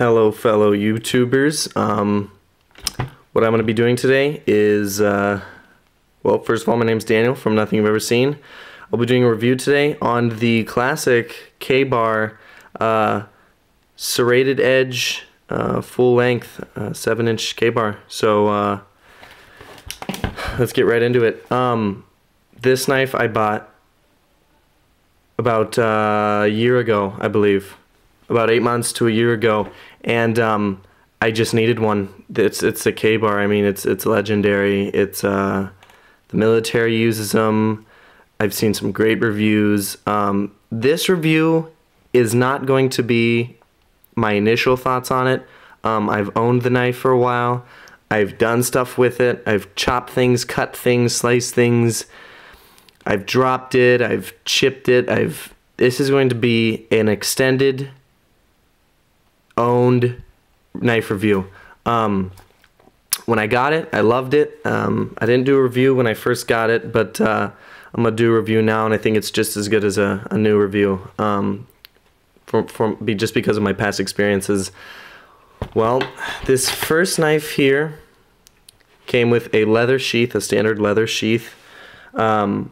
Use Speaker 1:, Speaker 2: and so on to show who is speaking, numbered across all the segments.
Speaker 1: Hello fellow YouTubers. What I'm going to be doing today is, well, first of all, my name's Daniel from Nothingyouveeverseen. I'll be doing a review today on the classic Kabar Serrated Edge full length 7-inch Kabar. So let's get right into it. This knife I bought about a year ago, I believe. About 8 months to a year ago, and I just needed one. It's a Kabar. I mean, it's legendary. It's the military uses them. I've seen some great reviews. This review is not going to be my initial thoughts on it. I've owned the knife for a while. I've done stuff with it. I've chopped things, cut things, sliced things. I've dropped it. I've chipped it. This is going to be an extended owned knife review. When I got it, I loved it. I didn't do a review when I first got it, but I'm gonna do a review now, and I think it's just as good as a new review. Just because of my past experiences. Well, this first knife here came with a leather sheath, a standard leather sheath. I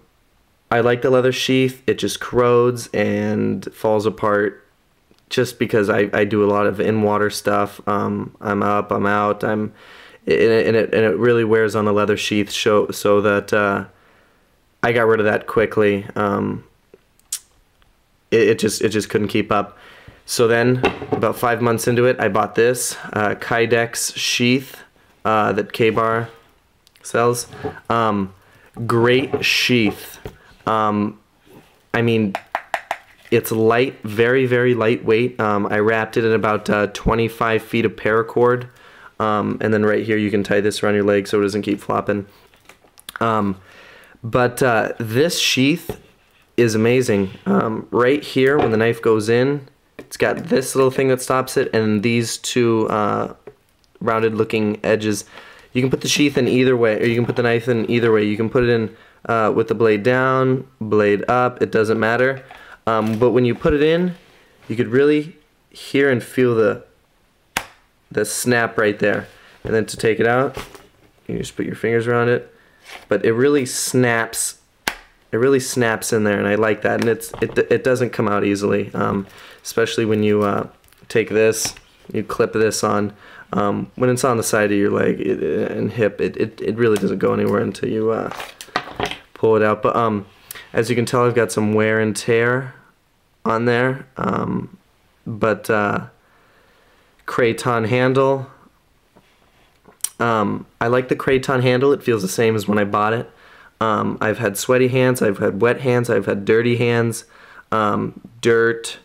Speaker 1: like the leather sheath. It just corrodes and falls apart just because I do a lot of in-water stuff. I'm up, I'm out, and it really wears on the leather sheath, so that I got rid of that quickly. It just couldn't keep up. So then, about 5 months into it, I bought this Kydex sheath that Kabar sells. Great sheath. I mean, it's light, very, very lightweight. I wrapped it in about 25 feet of paracord. And then right here you can tie this around your leg so it doesn't keep flopping. But this sheath is amazing. Right here, when the knife goes in, it's got this little thing that stops it, and these two rounded looking edges. You can put the sheath in either way, or you can put the knife in either way. You can put it in with the blade down, blade up, it doesn't matter. But when you put it in, you could really hear and feel the snap right there. And then to take it out, you just put your fingers around it. But it really snaps. It really snaps in there, and I like that. And it doesn't come out easily, especially when you take this, you clip this on. When it's on the side of your leg and hip, it really doesn't go anywhere until you pull it out. But as you can tell, I've got some wear and tear on there, but craton handle. I like the craton handle. It feels the same as when I bought it. I've had sweaty hands, I've had wet hands, I've had dirty hands, dirt,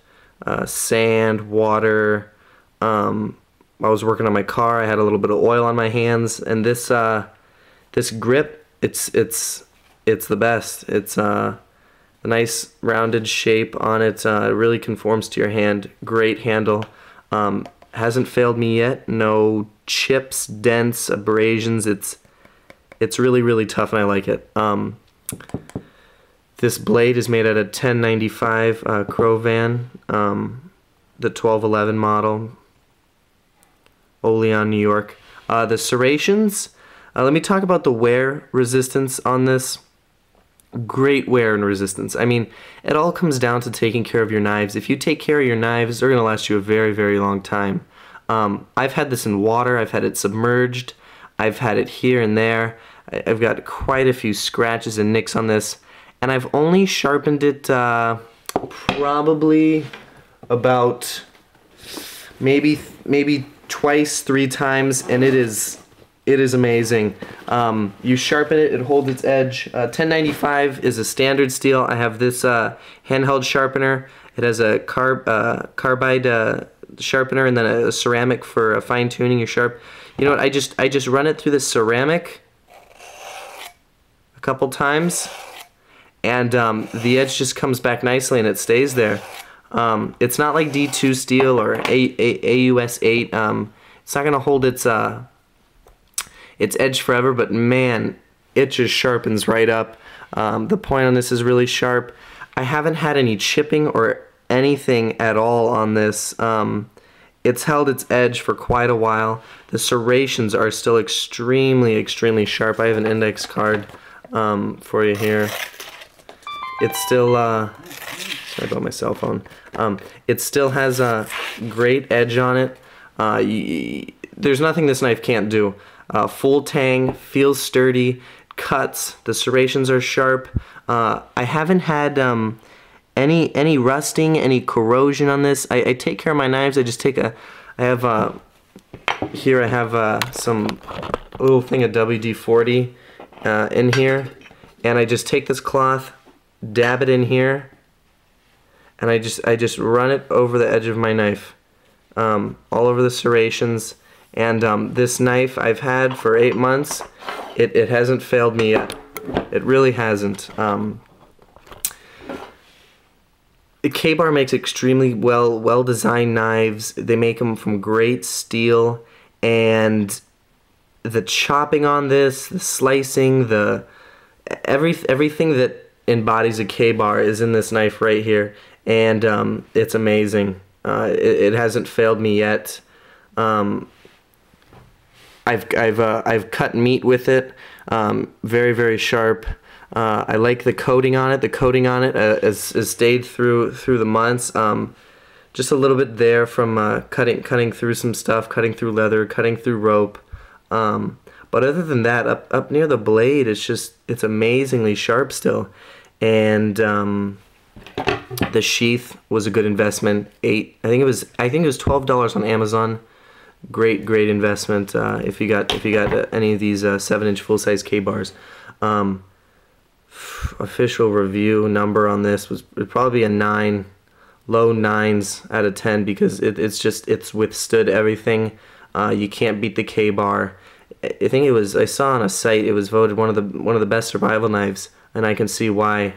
Speaker 1: sand, water. I was working on my car, I had a little bit of oil on my hands, and this grip, it's the best. It's a nice rounded shape on it. It really conforms to your hand. Great handle. Hasn't failed me yet. No chips, dents, abrasions. It's really, really tough, and I like it. This blade is made out of 1095 Crovan, the 1211 model, Olean, New York. The serrations. Let me talk about the wear resistance on this. Great wear and resistance. I mean, it all comes down to taking care of your knives. If you take care of your knives, they're going to last you a very, very long time. I've had this in water. I've had it submerged. I've had it here and there. I've got quite a few scratches and nicks on this, and I've only sharpened it probably about maybe twice, 3 times, and it is amazing. You sharpen it, it holds its edge. 1095 is a standard steel. I have this handheld sharpener. It has a carbide sharpener, and then a ceramic for fine tuning your sharp. You know what? I just run it through the ceramic a couple times, and the edge just comes back nicely, and it stays there. It's not like D2 steel or AUS 8. It's not gonna hold its edge forever, but man, it just sharpens right up. The point on this is really sharp. I haven't had any chipping or anything at all on this. it's held its edge for quite a while. The serrations are still extremely sharp. I have an index card for you here. It's still, sorry about my cell phone. It still has a great edge on it. There's nothing this knife can't do. Full tang, feels sturdy, cuts. The serrations are sharp. I haven't had any rusting, any corrosion on this. I take care of my knives. I just take a, here I have some little thing of WD-40 in here, and I just take this cloth, dab it in here, and I just run it over the edge of my knife, all over the serrations. And this knife I've had for 8 months. It hasn't failed me yet. It really hasn't. Kabar makes extremely well designed knives. They make them from great steel, and the chopping on this, the slicing, everything that embodies a Kabar is in this knife right here, and it's amazing. It hasn't failed me yet. I've cut meat with it, very sharp. I like the coating on it. The coating on it has stayed through the months. Just a little bit there from cutting through some stuff, cutting through leather, cutting through rope. But other than that, up near the blade, it's amazingly sharp still. And the sheath was a good investment. I think it was $12 on Amazon. Great investment if you got any of these 7-inch full-size Kabars. Official review number on this would probably be a 9, low 9s out of 10, because it's withstood everything. You can't beat the Kabar. I think I saw on a site it was voted one of the best survival knives, and I can see why.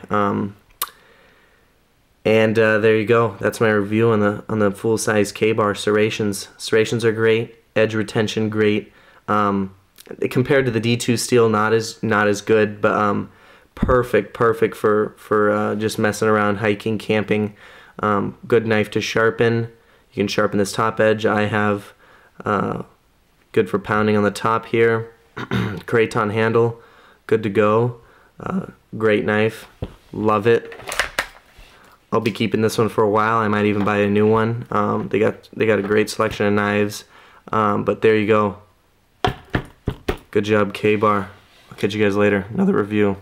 Speaker 1: And there you go. That's my review on the full-size Kabar serrations. Serrations are great. Edge retention great. Compared to the D2 steel, not as good, but perfect for just messing around, hiking, camping. Good knife to sharpen. You can sharpen this top edge. I have good for pounding on the top here. Craton handle, good to go. Great knife. Love it. I'll be keeping this one for a while. I might even buy a new one. They got a great selection of knives. But there you go. Good job, Kabar. I'll catch you guys later. Another review.